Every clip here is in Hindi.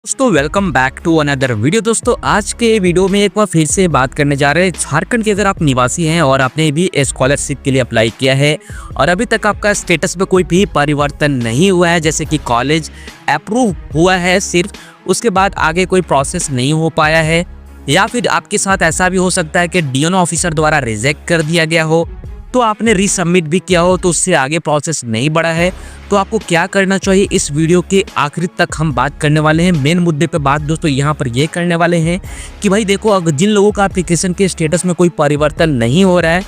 दोस्तों welcome back to another video. दोस्तों आज के वीडियो में एक बार फिर से बात करने जा रहे हैं झारखंड के अगर आप निवासी हैं और आपने भी स्कॉलरशिप के लिए अप्लाई किया है और अभी तक आपका स्टेटस में कोई भी परिवर्तन नहीं हुआ है, जैसे कि कॉलेज अप्रूव हुआ है सिर्फ, उसके बाद आगे कोई प्रोसेस नहीं हो पाया है, या फिर आपके साथ ऐसा भी हो सकता है कि डीएनओ ऑफिसर द्वारा रिजेक्ट कर दिया गया हो, तो आपने रीसबमिट भी किया हो तो उससे आगे प्रोसेस नहीं बढ़ा है, तो आपको क्या करना चाहिए इस वीडियो के आखिर तक हम बात करने वाले हैं। मेन मुद्दे पे बात दोस्तों यहाँ पर ये करने वाले हैं कि भाई देखो, अगर जिन लोगों का एप्लीकेशन के स्टेटस में कोई परिवर्तन नहीं हो रहा है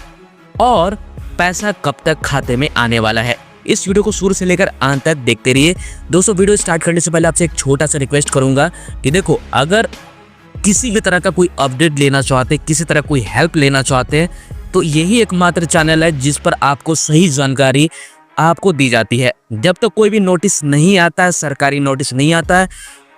और पैसा कब तक खाते में आने वाला है, इस वीडियो को शुरू से लेकर अंत तक देखते रहिए। दोस्तों वीडियो स्टार्ट करने से पहले आपसे एक छोटा सा रिक्वेस्ट करूंगा कि देखो, अगर किसी भी तरह का कोई अपडेट लेना चाहते, किसी तरह कोई हेल्प लेना चाहते हैं, तो यही एकमात्र चैनल है जिस पर आपको सही जानकारी आपको दी जाती है। जब तक कोई भी नोटिस नहीं आता है, सरकारी नोटिस नहीं आता है,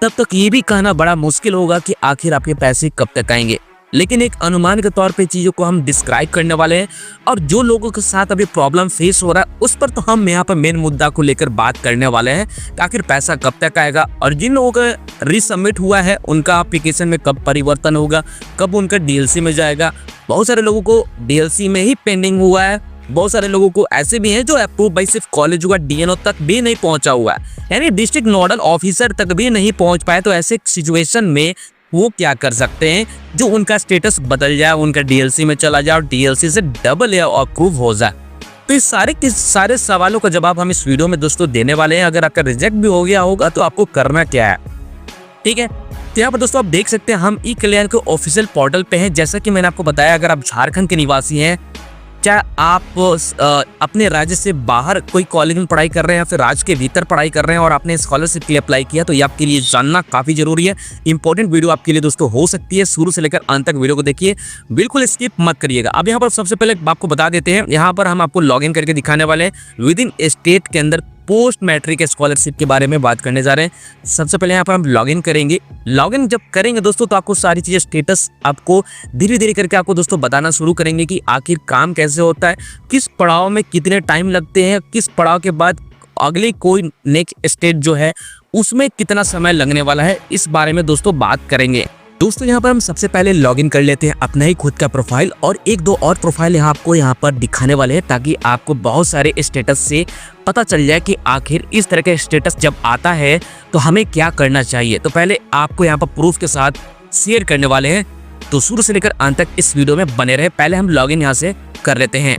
तब तक ये भी कहना बड़ा मुश्किल होगा कि आखिर आपके पैसे कब तक आएंगे। लेकिन एक अनुमान के तौर पे चीज़ों को हम डिस्क्राइब करने वाले हैं, और जो लोगों के साथ अभी प्रॉब्लम फेस हो रहा है उस पर तो हम यहाँ पर मेन मुद्दा को लेकर बात करने वाले हैं कि आखिर पैसा कब तक आएगा, और जिन लोगों का रीसबमिट हुआ है उनका एप्लीकेशन में कब परिवर्तन होगा, कब उनका डीएलसी में जाएगा। बहुत सारे लोगों को डीएलसी में ही पेंडिंग हुआ है, बहुत सारे लोगों को ऐसे भी हैं जो अप्रूव बाई सिर्फ कॉलेज हुआ, डीएनओ तक भी नहीं पहुंचा हुआ है, यानी डिस्ट्रिक्ट नोडल ऑफिसर तक भी नहीं पहुंच पाए। तो ऐसे सिचुएशन में वो क्या कर सकते हैं, जो उनका स्टेटस बदल जाए, उनका डीएलसी में चला जाए और डीएलसी से डबल या अप्रूव हो जाए। तो इस सारे सवालों का जवाब हम इस वीडियो में दोस्तों देने वाले हैं। अगर आपका रिजेक्ट भी हो गया होगा तो आपको करना क्या है, ठीक है। तो यहाँ पर दोस्तों आप देख सकते हैं हम ई कल्याण के ऑफिशियल पोर्टल पे हैं। जैसा कि मैंने आपको बताया, अगर आप झारखंड के निवासी हैं, चाहे आप अपने राज्य से बाहर कोई कॉलेज में पढ़ाई कर रहे हैं या फिर राज्य के भीतर पढ़ाई कर रहे हैं और आपने स्कॉलरशिप के लिए अप्लाई किया, तो ये आपके लिए जानना काफ़ी जरूरी है। इंपॉर्टेंट वीडियो आपके लिए दोस्तों हो सकती है, शुरू से लेकर अंत तक वीडियो को देखिए, बिल्कुल स्किप मत करिएगा। अब यहाँ पर सबसे पहले आपको बता देते हैं, यहाँ पर हम आपको लॉगिन करके दिखाने वाले हैं विद इन स्टेट के अंदर पोस्ट मैट्रिक स्कॉलरशिप के बारे में बात करने जा रहे हैं। सबसे पहले यहाँ पर हम लॉगिन करेंगे। लॉगिन जब करेंगे दोस्तों तो आपको सारी चीज़ें स्टेटस आपको धीरे धीरे करके आपको दोस्तों बताना शुरू करेंगे कि आखिर काम कैसे होता है, किस पड़ाव में कितने टाइम लगते हैं, किस पड़ाव के बाद अगली कोई नेक्स्ट स्टेज जो है उसमें कितना समय लगने वाला है, इस बारे में दोस्तों बात करेंगे। दोस्तों यहाँ पर हम सबसे पहले लॉगिन कर लेते हैं अपना ही खुद का प्रोफाइल, और एक दो और प्रोफाइल यहाँ आपको यहाँ पर दिखाने वाले हैं, ताकि आपको बहुत सारे स्टेटस से पता चल जाए कि आखिर इस तरह का स्टेटस जब आता है तो हमें क्या करना चाहिए। तो पहले आपको यहाँ पर प्रूफ के साथ शेयर करने वाले हैं, तो शुरू से लेकर अंत तक इस वीडियो में बने रहे। पहले हम लॉगिन यहाँ से कर लेते हैं।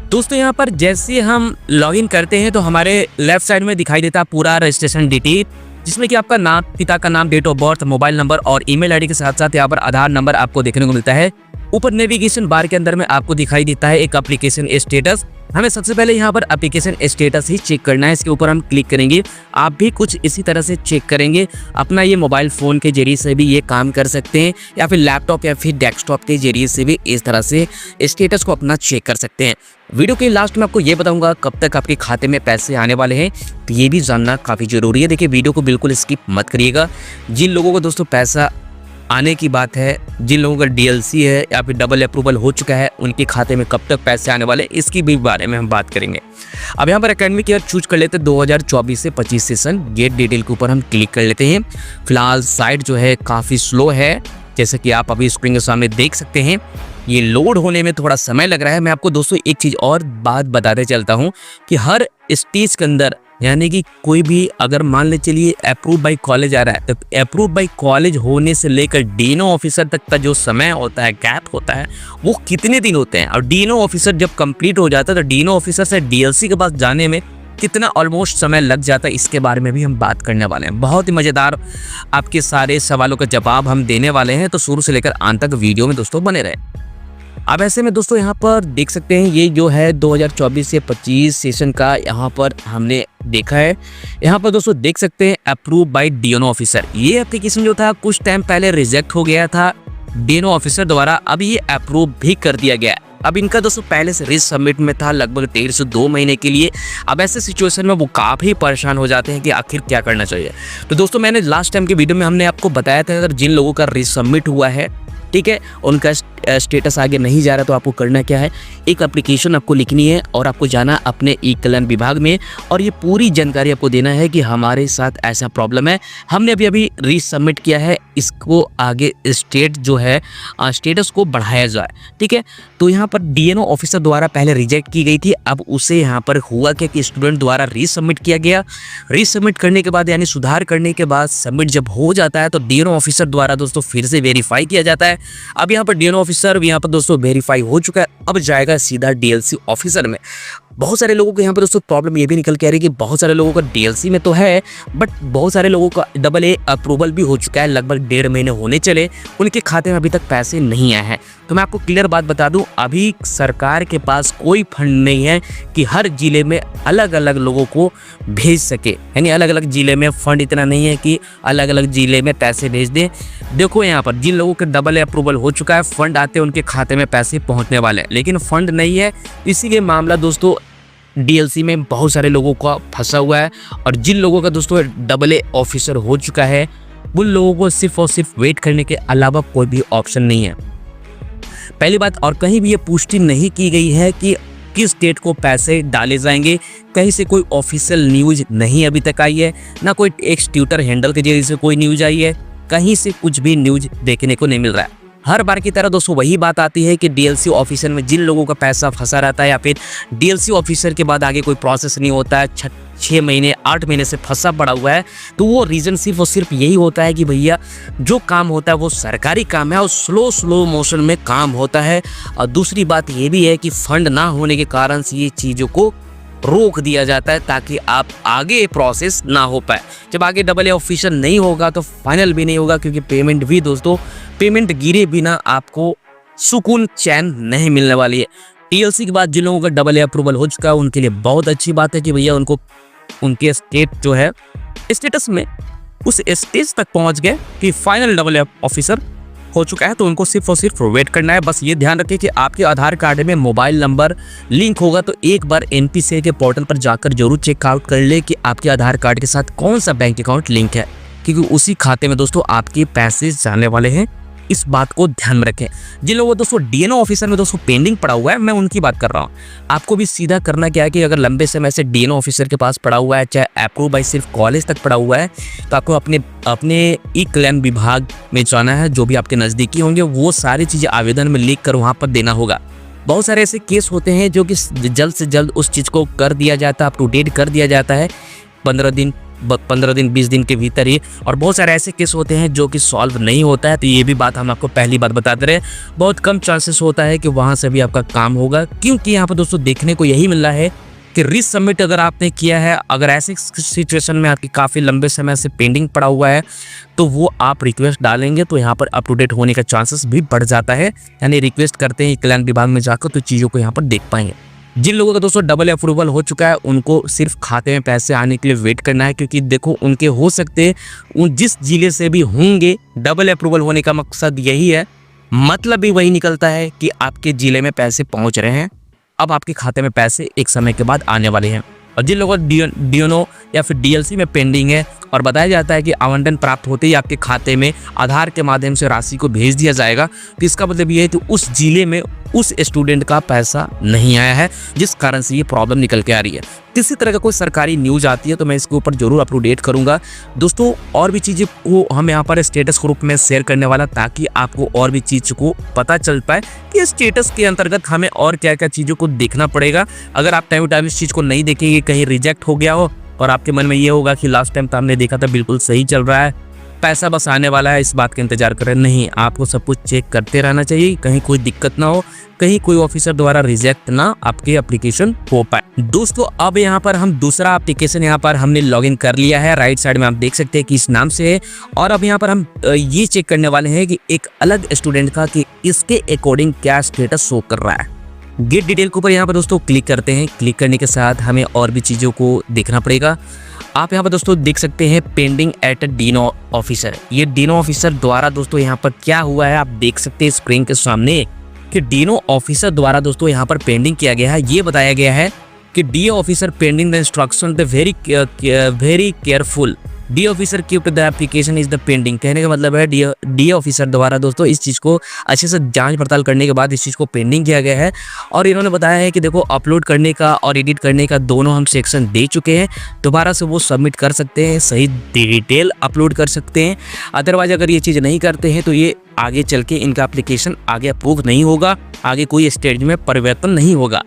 दोस्तों यहाँ पर जैसे हम लॉगिन करते हैं तो हमारे लेफ्ट साइड में दिखाई देता है पूरा रजिस्ट्रेशन डिटेल, जिसमें कि आपका नाम, पिता का नाम, date of birth, mobile number और ईमेल आईडी के साथ साथ यहाँ पर आधार नंबर आपको देखने को मिलता है। ऊपर नेविगेशन बार के अंदर में आपको दिखाई देता है एक एप्लीकेशन स्टेटस। हमें सबसे पहले यहाँ पर एप्लीकेशन स्टेटस ही चेक करना है, इसके ऊपर हम क्लिक करेंगे। आप भी कुछ इसी तरह से चेक करेंगे, अपना ये मोबाइल फ़ोन के जरिए से भी ये काम कर सकते हैं, या फिर लैपटॉप या फिर डेस्कटॉप के जरिए से भी इस तरह से स्टेटस को अपना चेक कर सकते हैं। वीडियो के लास्ट में आपको ये बताऊंगा कब तक आपके खाते में पैसे आने वाले हैं, तो ये भी जानना काफ़ी ज़रूरी है। देखिए वीडियो को बिल्कुल स्किप मत करिएगा। जिन लोगों को दोस्तों पैसा आने की बात है, जिन लोगों का डीएलसी है या फिर डबल अप्रूवल हो चुका है, उनके खाते में कब तक पैसे आने वाले, इसकी भी बारे में हम बात करेंगे। अब यहाँ पर एकेडमिक ईयर चूज कर लेते हैं 2024 से 25 सेशन। गेट डिटेल के ऊपर हम क्लिक कर लेते हैं। फिलहाल साइट जो है काफ़ी स्लो है, जैसे कि आप अभी स्क्रीन के सामने देख सकते हैं। ये लोड होने में थोड़ा समय लग रहा है। मैं आपको दोस्तों एक चीज़ और बात बताते चलता हूँ कि हर स्टेज के अंदर, यानी कि कोई भी अगर मान ले चलिए अप्रूव बाई कॉलेज आ रहा है, तो अप्रूव बाई कॉलेज होने से लेकर डीएनओ ऑफिसर तक का जो समय होता है, गैप होता है, वो कितने दिन होते हैं, और डीएनओ ऑफिसर जब कंप्लीट हो जाता है तो डीएनओ ऑफिसर से डीएलसी के पास जाने में कितना ऑलमोस्ट समय लग जाता है, इसके बारे में भी हम बात करने वाले हैं। बहुत ही मज़ेदार आपके सारे सवालों का जवाब हम देने वाले हैं, तो शुरू से लेकर अंत तक वीडियो में दोस्तों बने रहे। अब ऐसे में दोस्तों यहाँ पर देख सकते हैं, ये जो है 2024 से 25 सेशन का यहाँ पर हमने देखा है। यहाँ पर दोस्तों देख सकते हैं अप्रूव बाय डीएनओ ऑफिसर। ये एप्लीकेशन जो था कुछ टाइम पहले रिजेक्ट हो गया था डीएनओ ऑफिसर द्वारा, अब ये अप्रूव भी कर दिया गया। अब इनका दोस्तों पहले से रीसबमिट में था लगभग 1.5 से 2 महीने के लिए। अब ऐसे सिचुएशन में वो काफ़ी परेशान हो जाते हैं कि आखिर क्या करना चाहिए। तो दोस्तों मैंने लास्ट टाइम के वीडियो में हमने आपको बताया था, अगर जिन लोगों का रीसबमिट हुआ है, ठीक है, उनका स्टेटस आगे नहीं जा रहा, तो आपको करना क्या है, एक एप्लीकेशन आपको लिखनी है और आपको जाना अपने ई कल्याण विभाग में और ये पूरी जानकारी आपको देना है कि हमारे साथ ऐसा प्रॉब्लम है, हमने अभी रीसबमिट किया है, इसको आगे स्टेट जो है स्टेटस को बढ़ाया जाए। ठीक है, तो यहाँ पर डीएनओ ऑफिसर द्वारा पहले रिजेक्ट की गई थी, अब उसे यहाँ पर हुआ क्या कि स्टूडेंट द्वारा रीसबमिट किया गया। रीसबमिट करने के बाद यानी सुधार करने के बाद सबमिट जब हो जाता है तो डीएनओ ऑफिसर द्वारा दोस्तों फिर से वेरीफाई किया जाता है। अब यहाँ पर डीएनओ ऑफिसर यहाँ पर दोस्तों वेरीफाई हो चुका है, अब जाएगा सीधा डीएलसी ऑफिसर में। बहुत सारे लोगों को यहाँ पर दोस्तों प्रॉब्लम ये भी निकल के आ रही है कि बहुत सारे लोगों का डीएलसी में तो है, बट बहुत सारे लोगों का AA अप्रूवल भी हो चुका है, लगभग 1.5 महीने होने चले, उनके खाते में अभी तक पैसे नहीं आए हैं। तो मैं आपको क्लियर बात बता दूं, अभी सरकार के पास कोई फंड नहीं है कि हर जिले में अलग अलग लोगों को भेज सके, यानी अलग अलग जिले में फंड इतना नहीं है कि अलग अलग जिले में पैसे भेज दें। देखो यहाँ पर जिन लोगों के AA अप्रूवल हो चुका है, फंड आते उनके खाते में पैसे पहुँचने वाले हैं, लेकिन फंड नहीं है, इसीलिए मामला दोस्तों डीएलसी में बहुत सारे लोगों का फंसा हुआ है। और जिन लोगों का दोस्तों AA ऑफिसर हो चुका है, उन लोगों को सिर्फ और सिर्फ वेट करने के अलावा कोई भी ऑप्शन नहीं है। पहली बात, और कहीं भी ये पुष्टि नहीं की गई है कि किस डेट को पैसे डाले जाएंगे, कहीं से कोई ऑफिशियल न्यूज नहीं अभी तक आई है, ना कोई एक्स ट्विटर हैंडल के जरिए से कोई न्यूज आई है, कहीं से कुछ भी न्यूज देखने को नहीं मिल रहा है। हर बार की तरह दोस्तों वही बात आती है कि डीएलसी ऑफिसर में जिन लोगों का पैसा फंसा रहता है या फिर डीएलसी ऑफिसर के बाद आगे कोई प्रोसेस नहीं होता है, 6 महीने 8 महीने से फंसा पड़ा हुआ है, तो वो रीज़न सिर्फ और सिर्फ यही होता है कि भैया जो काम होता है वो सरकारी काम है और स्लो मोशन में काम होता है। और दूसरी बात ये भी है कि फंड ना होने के कारण से ये चीज़ों को रोक दिया जाता है ताकि आप आगे प्रोसेस ना हो पाए। जब आगे AA ऑफिसर नहीं होगा तो फाइनल भी नहीं होगा, क्योंकि पेमेंट भी दोस्तों, पेमेंट गिरे बिना आपको सुकून चैन नहीं मिलने वाली है। TLC के बाद जिन लोगों का AA अप्रूवल हो चुका है उनके लिए बहुत अच्छी बात है कि भैया उनको उनके स्टेट जो है स्टेटस में उस स्टेज तक पहुंच गए कि फाइनल AA ऑफिसर हो चुका है, तो उनको सिर्फ और सिर्फ वेट करना है। बस ये ध्यान रखें कि आपके आधार कार्ड में मोबाइल नंबर लिंक होगा, तो एक बार NPCI के पोर्टल पर जाकर जरूर चेकआउट कर ले कि आपके आधार कार्ड के साथ कौन सा बैंक अकाउंट लिंक है, क्योंकि उसी खाते में दोस्तों आपके पैसे जाने वाले हैं। इस बात को ध्यान में रखें। जिन लोगों दोस्तों डीएनओ ऑफिसर में दोस्तों पेंडिंग पड़ा हुआ है, मैं उनकी बात कर रहा हूँ। आपको भी सीधा करना क्या है कि अगर लंबे समय से डीएनओ ऑफिसर के पास पड़ा हुआ है, चाहे अप्रूव बाय सिर्फ कॉलेज तक पड़ा हुआ है, तो आपको अपने ई कल्याण विभाग में जाना है, जो भी आपके नज़दीकी होंगे वो सारी चीज़ें आवेदन में लिख कर वहाँ पर देना होगा। बहुत सारे ऐसे केस होते हैं जो कि जल्द से जल्द उस चीज़ को कर दिया जाता है, अप टू डेट कर दिया जाता है 15 दिन 20 दिन के भीतर ही, और बहुत सारे ऐसे केस होते हैं जो कि सॉल्व नहीं होता है। तो ये भी बात हम आपको पहली बार बताते रहे, बहुत कम चांसेस होता है कि वहाँ से भी आपका काम होगा, क्योंकि यहाँ पर दोस्तों देखने को यही मिल रहा है कि रीसबमिट अगर आपने किया है, अगर ऐसे सिचुएशन में आपकी काफ़ी लंबे समय से पेंडिंग पड़ा हुआ है, तो वो आप रिक्वेस्ट डालेंगे तो यहाँ पर अप टू डेट होने का चांसेस भी बढ़ जाता है। यानी रिक्वेस्ट करते हैं कल्याण विभाग में जाकर तो चीज़ों को यहाँ पर देख पाएंगे। जिन लोगों का दोस्तों AA अप्रूवल हो चुका है उनको सिर्फ खाते में पैसे आने के लिए वेट करना है, क्योंकि देखो उनके हो सकते हैं जिस जिले से भी होंगे, AA अप्रूवल होने का मकसद यही है, मतलब भी वही निकलता है कि आपके जिले में पैसे पहुंच रहे हैं, अब आपके खाते में पैसे एक समय के बाद आने वाले हैं। और जिन लोगों का डीएनओ या फिर डीएलसी में पेंडिंग है और बताया जाता है कि आवंटन प्राप्त होते ही आपके खाते में आधार के माध्यम से राशि को भेज दिया जाएगा, तो इसका मतलब ये है कि उस जिले में उस स्टूडेंट का पैसा नहीं आया है, जिस कारण से ये प्रॉब्लम निकल के आ रही है। किसी तरह का कोई सरकारी न्यूज आती है तो मैं इसके ऊपर जरूर अप टू डेट करूंगा दोस्तों, और भी चीज़ें को हम यहाँ पर स्टेटस ग्रुप में शेयर करने वाला, ताकि आपको और भी चीज़ को पता चल पाए कि स्टेटस के अंतर्गत हमें और क्या क्या चीज़ों को देखना पड़ेगा। अगर आप टाइम टाइम इस चीज़ को नहीं देखेंगे, कहीं रिजेक्ट हो गया हो और आपके मन में ये होगा कि लास्ट टाइम तो हमने देखा था बिल्कुल सही चल रहा है, पैसा बस आने वाला है, इस बात का इंतजार करें, नहीं, आपको सब कुछ चेक करते रहना चाहिए, कहीं कोई दिक्कत ना हो, कहीं कोई ऑफिसर द्वारा रिजेक्ट ना आपके एप्लीकेशन हो पाए। दोस्तों अब यहाँ पर हम दूसरा एप्लीकेशन यहाँ पर हमने लॉगिन कर लिया है, राइट साइड में आप देख सकते हैं कि इस नाम से है, और अब यहाँ पर हम ये चेक करने वाले हैं कि एक अलग स्टूडेंट का कि इसके अकॉर्डिंग क्या स्टेटस शो कर रहा है। गेट डिटेल के ऊपर यहाँ पर दोस्तों क्लिक करते हैं। क्लिक करने के साथ हमें और भी चीज़ों को देखना पड़ेगा। आप यहाँ पर दोस्तों देख सकते हैं पेंडिंग एट डीएनओ ऑफिसर। ये डीएनओ ऑफिसर द्वारा दोस्तों यहाँ पर क्या हुआ है आप देख सकते हैं स्क्रीन के सामने कि डीएनओ ऑफिसर द्वारा दोस्तों यहाँ पर पेंडिंग किया गया है। ये बताया गया है कि DNO officer pending the instruction the very careful D officer keeped the application is the pending, कहने का मतलब है डी ऑफिसर द्वारा दोस्तों इस चीज़ को अच्छे से जांच पड़ताल करने के बाद इस चीज़ को पेंडिंग किया गया है। और इन्होंने बताया है कि देखो अपलोड करने का और एडिट करने का दोनों हम सेक्शन दे चुके हैं, दोबारा से वो सबमिट कर सकते हैं, सही डिटेल अपलोड कर सकते हैं। अदरवाइज अगर ये चीज़ नहीं करते हैं तो ये आगे चल के इनका एप्लीकेशन आगे अप्रूव नहीं होगा, आगे कोई स्टेज में परिवर्तन नहीं होगा।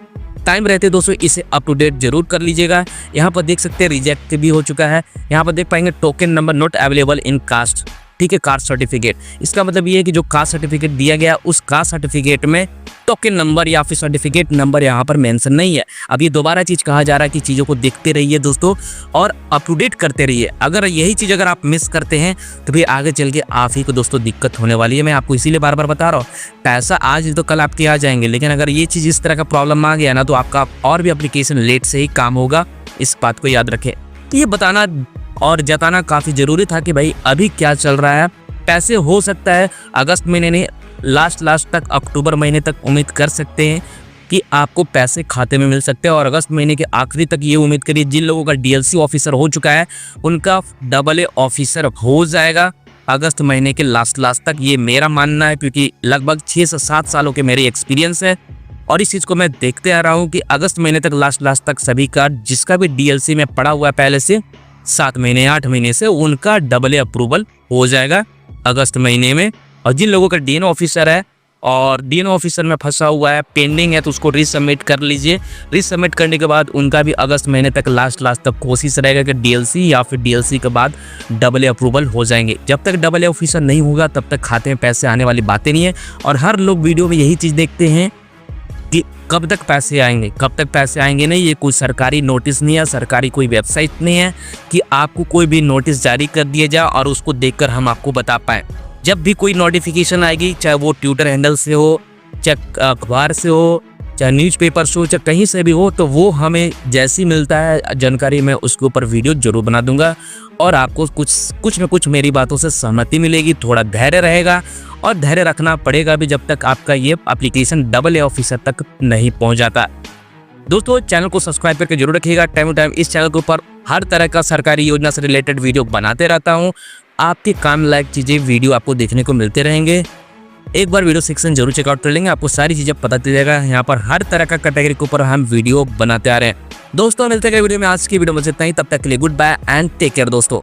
टाइम रहते दोस्तों इसे अप टू डेट जरूर कर लीजिएगा। यहाँ पर देख सकते हैं रिजेक्ट भी हो चुका है। यहाँ पर देख पाएंगे token number not available in caste, ठीक है, कास्ट सर्टिफिकेट। इसका मतलब ये है कि जो कास्ट सर्टिफिकेट दिया गया उस कास्ट सर्टिफिकेट में टोकन नंबर या फिर सर्टिफिकेट नंबर यहाँ पर मेंशन नहीं है। अब ये दोबारा चीज़ कहा जा रहा है कि चीज़ों को देखते रहिए दोस्तों और अप टू डेट करते रहिए। अगर यही चीज़ अगर आप मिस करते हैं तो फिर आगे चल के आप ही को दोस्तों दिक्कत होने वाली है। मैं आपको इसीलिए बार बार बता रहा हूँ, पैसा आज तो कल आपके आ जाएंगे, लेकिन अगर ये चीज़ इस तरह का प्रॉब्लम आ गया ना तो आपका और भी एप्लीकेशन लेट से ही काम होगा। इस बात को याद रखें। ये बताना और जताना काफ़ी ज़रूरी था कि भाई अभी क्या चल रहा है। पैसे हो सकता है अगस्त महीने ने लास्ट तक, अक्टूबर महीने तक उम्मीद कर सकते हैं कि आपको पैसे खाते में मिल सकते हैं। और अगस्त महीने के आखिरी तक ये उम्मीद करिए जिन लोगों का डीएलसी ऑफिसर हो चुका है उनका AA ऑफिसर हो जाएगा अगस्त महीने के लास्ट तक। ये मेरा मानना है, क्योंकि लगभग 6 से 7 सालों के मेरे एक्सपीरियंस है और इस चीज़ को मैं देखते आ रहा हूँ कि अगस्त महीने तक लास्ट तक सभी का जिसका भी डीएलसी में पड़ा हुआ है पहले से 7 महीने 8 महीने से, उनका AA अप्रूवल हो जाएगा अगस्त महीने में। और जिन लोगों का डीएनओ ऑफिसर है और डीएनओ ऑफिसर में फंसा हुआ है, पेंडिंग है, तो उसको रीसबमिट कर लीजिए। रीसबमिट करने के बाद उनका भी अगस्त महीने तक लास्ट तक कोशिश रहेगा कि डीएलसी या फिर डीएलसी के बाद AA अप्रूवल हो जाएंगे। जब तक AA ऑफिसर नहीं होगा तब तक खाते में पैसे आने वाली बातें नहीं है। और हर लोग वीडियो में यही चीज़ देखते हैं कि कब तक पैसे आएंगे, कब तक पैसे आएंगे। नहीं, ये कोई सरकारी नोटिस नहीं है, सरकारी कोई वेबसाइट नहीं है कि आपको कोई भी नोटिस जारी कर दिया जाए और उसको देखकर हम आपको बता पाएँ। जब भी कोई नोटिफिकेशन आएगी, चाहे वो ट्विटर हैंडल से हो, चाहे अखबार से हो, चाहे न्यूज़पेपर से हो, चाहे कहीं से भी हो, तो वो हमें जैसी मिलता है जानकारी मैं उसके ऊपर वीडियो जरूर बना दूंगा और आपको कुछ न कुछ मेरी बातों से सहमति मिलेगी। थोड़ा धैर्य रहेगा और धैर्य रखना पड़ेगा भी जब तक आपका ये एप्लीकेशन AA ऑफिसर तक नहीं पहुंच जाता। दोस्तों चैनल को सब्सक्राइब करके जरूर रखिएगा। टाइम टू टाइम इस चैनल के ऊपर हर तरह का सरकारी योजना से रिलेटेड वीडियो बनाते रहता हूँ। आपके काम लायक चीज़ें वीडियो आपको देखने को मिलते रहेंगे। एक बार वीडियो सेक्शन जरूर चेकआउट कर लेंगे, आपको सारी चीज़ें पता चल जाएगा। यहाँ पर हर तरह का कैटेगरी के ऊपर हम वीडियो बनाते आ रहे हैं। दोस्तों मिलते हैं वीडियो में। आज की वीडियो में इतना ही, तब तक के लिए good bye and take care दोस्तों।